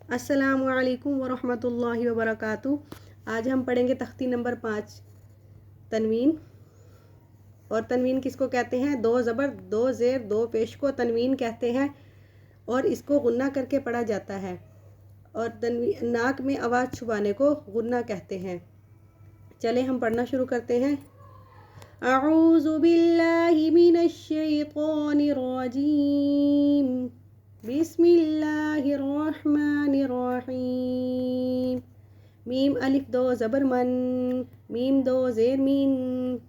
السلام علیکم ورحمۃ اللہ وبرکاتہ۔ آج ہم پڑھیں گے تختی نمبر 5 تنوین۔ اور تنوین کس کو کہتے ہیں؟ 2 زبر 2 زیر 2 پیش کو تنوین کہتے ہیں اور اس کو غنہ کر کے پڑھا جاتا ہے، اور ناک میں آواز چھپانے کو غنہ کہتے ہیں۔ چلے ہم پڑھنا شروع کرتے ہیں۔ اعوذ باللہ من الشیطان الرجیم، بسم اللہ الرحمن الرحیم۔ میم الف 2 زبر من، میم 2 زیر مین،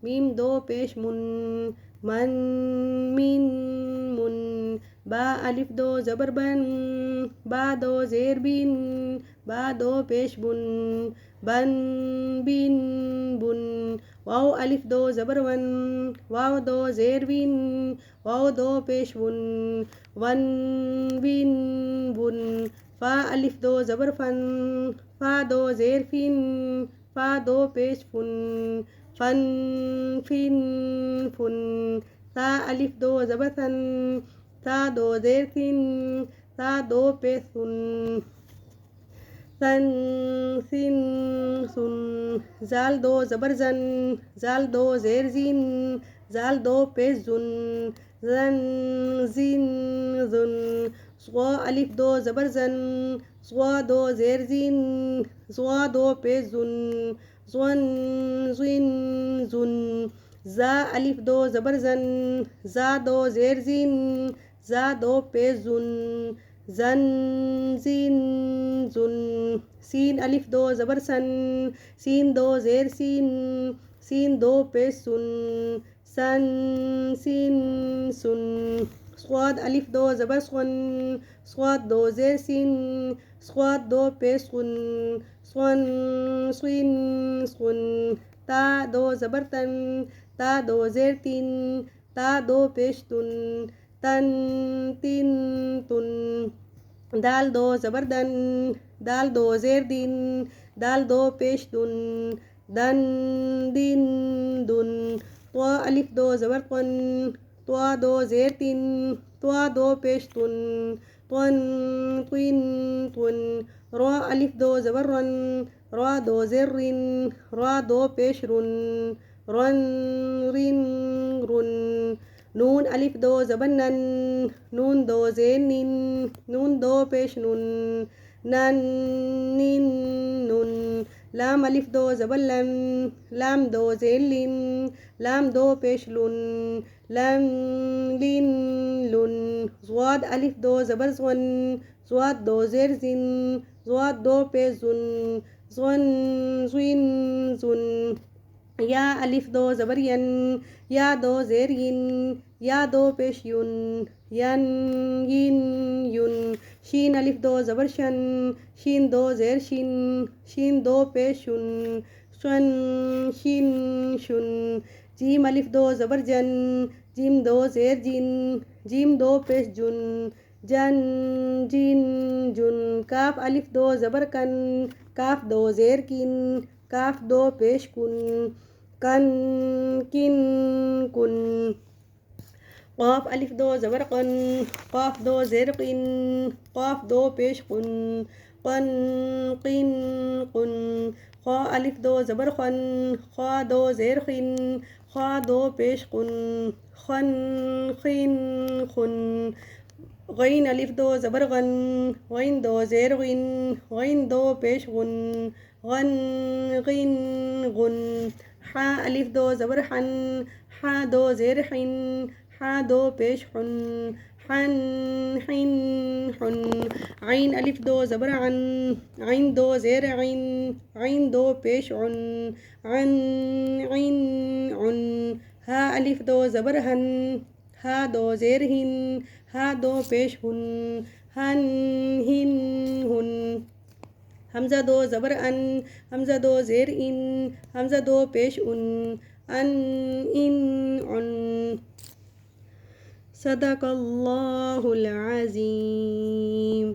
میم 2 پیش من، من من من۔ با الف 2 زبر بن، با 2 زیر بن، با 2 پیش بن، بن بن بن۔ واو الف 2 زبر ون، واو 2 زیر ون، واو 2 پیش ون، ون ون ون۔ فا الف 2 زبر فن، فا 2 زیر فن، فا 2 پیش فن، فن فن فن۔ تا الف 2 زبر ثن، تا 2 زیر ثن، تا 2 پیش ثن، ثن ثن ثن۔ زال 2 زبر زن، زال 2 زیر زین، زال 2 پیش زن، زن زن زن۔ صغا الف 2 زبر زن، صغا 2 زیر زین، صغا 2 پیش زن، زن زن زن۔ زا الف 2 زبر زن، زا 2 زیر زین، زا 2 پیش زن، زن زن زن۔ سین الف 2 زبر سن، سین 2 زیر سین، سین 2 پیش سن، سن سن سن۔ صاد الف 2 زبر سن، صاد 2 زیر سین، صاد 2 پیش سن، سن سن سن۔ تا 2 زبر تن، تا 2 زیر تین، تا 2 پیش تن، تن تن تن۔ دال 2 زبر دن، دال 2 زیر دن، دال 2 پیش دن، دن دن دن۔ طوا الف 2 زبر طن، طوا 2 زیر تن، طوا 2 پیش تن، طن طن طن۔ را الف 2 زبر رن، را 2 زیر رن، را 2 پیش رن، رن رن رن۔ نون الف 2 زبر نن، نون 2 زیر نن، نون 2 پیش نن، نن نن نن۔ لام الف 2 زبر لم، لام 2 زیر لم، لام 2 پیش لن، لم لن لن۔ ضاد الف 2 زبر زن، ضاد 2 زیر زن، ضاد 2 پیش زن، زن زن زن۔ یا الف 2 زبر ین، یا 2 زیر ین، یا 2 پیش ین، ین ین ین۔ شین الف 2 زبر شن، شین 2 زیر شن، شین 2 پیش شن، شن شن شن۔ جیم الف 2 زبر جن، جیم 2 زیر جن، جیم 2 پیش جن، جن جن جن۔ کاف الف 2 زبر کن، کاف 2 زیر کن، کاف 2 پیش کن، کن کن کن۔ قاف الف 2 زبر قن، قاف 2 زیر قن، قاف 2 پیش قن، قن قن قن۔ خا الف 2 زبر خن، خا 2 زیر خن، خا 2 پیش قن، خن خن خن۔ غین الف 2 زبر غن، غین 2 زیر غن، غین 2 پیش غن، غن غن غن۔ حا الف 2 زبر حن، حا 2 زیر حن، حا 2 پیش حن، حن حن حن۔ عین الف 2 زبر عن، عین 2 زیر عین، عین 2 پیش عن، عن عن عن۔ ہا الف 2 زبر ہن، ہا 2 زیر ہن، ہا 2 پیش ہن، ہن ہن ہن۔ حمزہ 2 زبر ان، حمزہ 2 زیر ان، حمزہ 2 پیش ان، ان ان ان۔ صدق اللہ العظیم۔